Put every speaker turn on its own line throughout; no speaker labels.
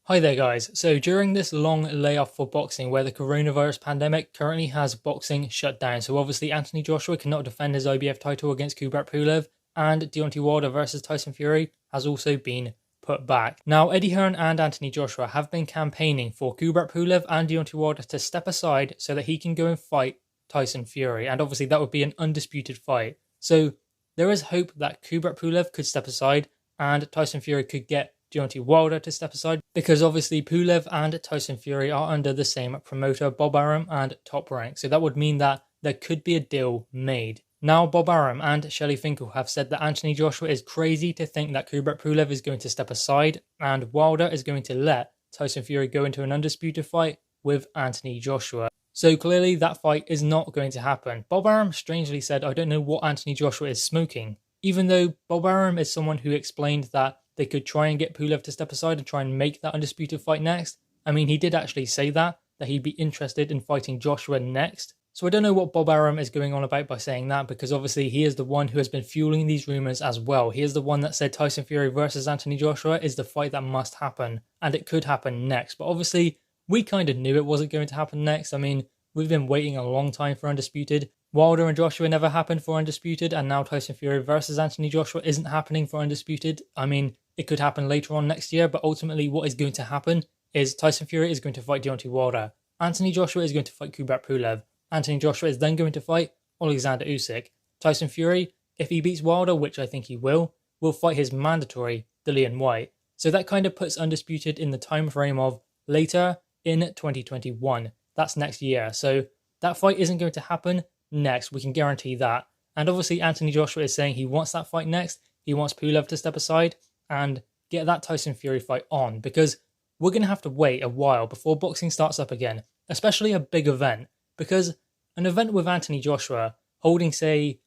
Hi there guys, so during this long layoff for boxing where the coronavirus pandemic currently has boxing shut down, so obviously Anthony Joshua cannot defend his IBF title against Kubrat Pulev, and Deontay Wilder versus Tyson Fury has also been put back. Now Eddie Hearn and Anthony Joshua have been campaigning for Kubrat Pulev and Deontay Wilder to step aside so that he can go and fight Tyson Fury, and obviously that would be an undisputed fight. So there is hope that Kubrat Pulev could step aside and Tyson Fury could get Deontay Wilder to step aside, because obviously Pulev and Tyson Fury are under the same promoter, Bob Arum and Top Rank, so that would mean that there could be a deal made. Now Bob Arum and Shelley Finkel have said that Anthony Joshua is crazy to think that Kubrat Pulev is going to step aside and Wilder is going to let Tyson Fury go into an undisputed fight with Anthony Joshua. So clearly that fight is not going to happen. Bob Arum strangely said, I don't know what Anthony Joshua is smoking, even though Bob Arum is someone who explained that they could try and get Pulev to step aside and try and make that undisputed fight next. I mean, he did actually say that he'd be interested in fighting Joshua next. So I don't know what Bob Arum is going on about by saying that, because obviously he is the one who has been fueling these rumours as well. He is the one that said Tyson Fury versus Anthony Joshua is the fight that must happen, and it could happen next. But obviously, we kind of knew it wasn't going to happen next. I mean, we've been waiting a long time for Undisputed. Wilder and Joshua never happened for Undisputed, and now Tyson Fury versus Anthony Joshua isn't happening for Undisputed. I mean, it could happen later on next year, but ultimately what is going to happen is Tyson Fury is going to fight Deontay Wilder. Anthony Joshua is going to fight Kubrat Pulev. Anthony Joshua is then going to fight Alexander Usyk. Tyson Fury, if he beats Wilder, which I think he will fight his mandatory Dillian Whyte. So that kind of puts Undisputed in the time frame of later in 2021. That's next year. So that fight isn't going to happen next. We can guarantee that. And obviously Anthony Joshua is saying he wants that fight next. He wants Pulev to step aside and get that Tyson Fury fight on, because we're going to have to wait a while before boxing starts up again, especially a big event, because an event with Anthony Joshua holding, say,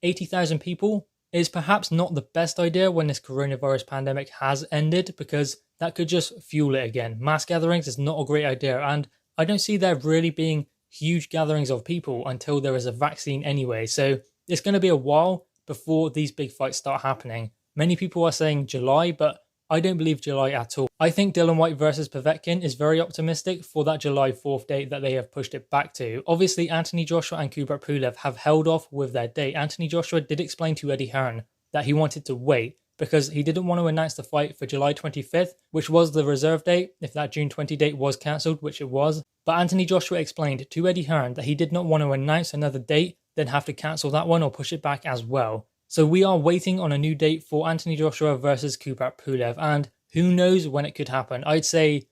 80,000 people is perhaps not the best idea when this coronavirus pandemic has ended, because that could just fuel it again. Mass gatherings is not a great idea, and I don't see there really being huge gatherings of people until there is a vaccine anyway, so it's going to be a while before these big fights start happening. Many people are saying July, but I don't believe July at all. I think Dillian Whyte versus Povetkin is very optimistic for that July 4th date that they have pushed it back to. Obviously, Anthony Joshua and Kubrat Pulev have held off with their date. Anthony Joshua did explain to Eddie Hearn that he wanted to wait because he didn't want to announce the fight for July 25th, which was the reserve date if that June 20 date was cancelled, which it was. But Anthony Joshua explained to Eddie Hearn that he did not want to announce another date, then have to cancel that one or push it back as well. So we are waiting on a new date for Anthony Joshua versus Kubrat Pulev, and who knows when it could happen. I'd say,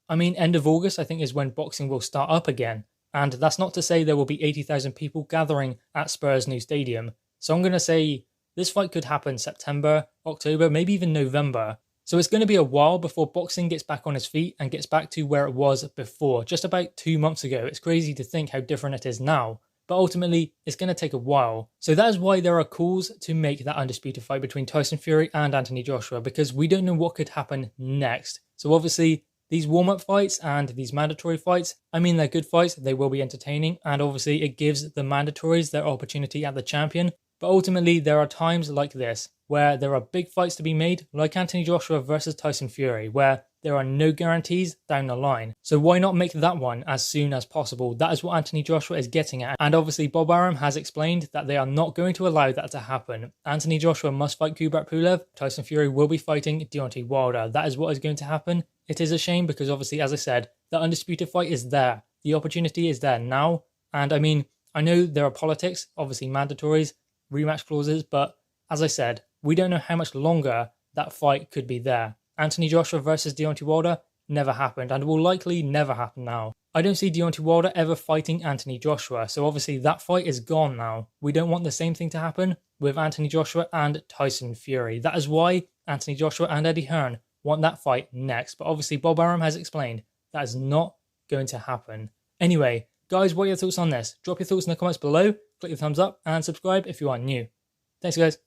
end of August I think is when boxing will start up again. And that's not to say there will be 80,000 people gathering at Spurs' new stadium. So I'm going to say this fight could happen September, October, maybe even November. So it's going to be a while before boxing gets back on its feet and gets back to where it was before, just about 2 months ago. It's crazy to think how different it is now. But ultimately, it's going to take a while. So that is why there are calls to make that undisputed fight between Tyson Fury and Anthony Joshua, because we don't know what could happen next. So obviously, these warm-up fights and these mandatory fights, they're good fights, they will be entertaining, and obviously it gives the mandatories their opportunity at the champion. But ultimately, there are times like this, where there are big fights to be made, like Anthony Joshua versus Tyson Fury, where there are no guarantees down the line. So why not make that one as soon as possible? That is what Anthony Joshua is getting at. And obviously Bob Arum has explained that they are not going to allow that to happen. Anthony Joshua must fight Kubrat Pulev. Tyson Fury will be fighting Deontay Wilder. That is what is going to happen. It is a shame because obviously, as I said, the undisputed fight is there. The opportunity is there now. And I know there are politics, obviously mandatories, rematch clauses, but as I said, we don't know how much longer that fight could be there. Anthony Joshua versus Deontay Wilder never happened and will likely never happen now. I don't see Deontay Wilder ever fighting Anthony Joshua, so obviously that fight is gone now. We don't want the same thing to happen with Anthony Joshua and Tyson Fury. That is why Anthony Joshua and Eddie Hearn want that fight next, but obviously Bob Arum has explained that is not going to happen. Anyway, guys, what are your thoughts on this? Drop your thoughts in the comments below, click the thumbs up and subscribe if you are new. Thanks guys.